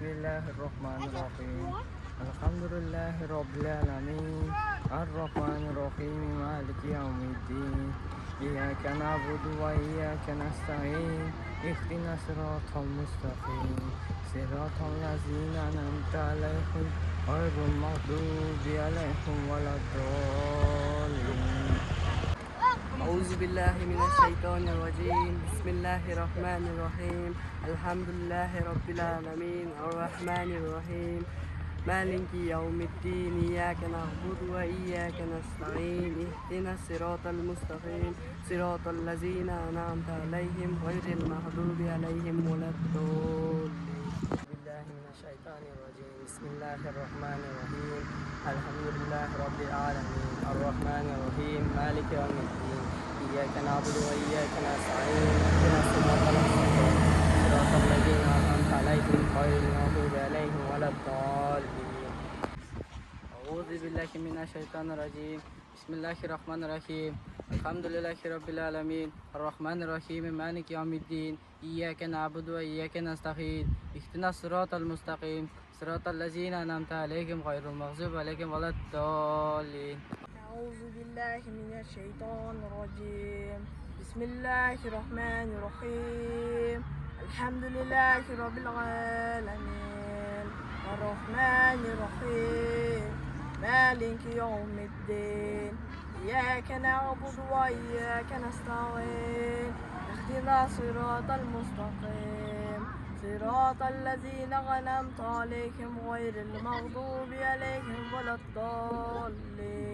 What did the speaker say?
الله الرحمن الرحيم الحمد لله رب العالمين الرحمن الرحيم مالك يوم الدين إياك نعبد وإياك نستعين اهدنا الصراط المستقيم صراط الذين أنعمت عليهم غير المغضوب عليهم ولا الضالين. أعوذ بالله من الشيطان الرجيم. بسم الله الرحمن الرحيم. الحمد لله رب العالمين الرحمن الرحيم مالك يوم الدين إياك نعبد وإياك نستعين اهدنا الصراط المستقيم صراط الذين أنعمت عليهم غير المغضوب عليهم ولا الضالين. بالله من الشيطان الرجيم بسم الله الرحمن الرحيم الحمد لله رب العالمين الرحمن الرحيم مالك يوم الدين إياك نعبد وإياك نستعين اهدنا الصراط المستقيم صراط الذين أنعمت عليهم غير المغضوب عليهم ولا الضالين. أعوذ بالله من الشيطان الرجيم بسم الله الرحمن الرحيم الحمد لله رب العالمين الرحمن الرحيم مالك يوم الدين إياك نعبد وإياك نستعين اهدنا الصراط المستقيم صراط الذين أنعمت عليهم غير المغضوب عليهم ولا الضالين. أعوذ بالله من الشيطان الرجيم بسم الله الرحمن الرحيم الحمد لله رب العالمين الرحمن الرحيم مالك يوم الدين إياك نعبد وإياك نستعين اهدنا الصراط المستقيم صراط الذين أنعمت عليهم غير المغضوب عليهم ولا الضالين.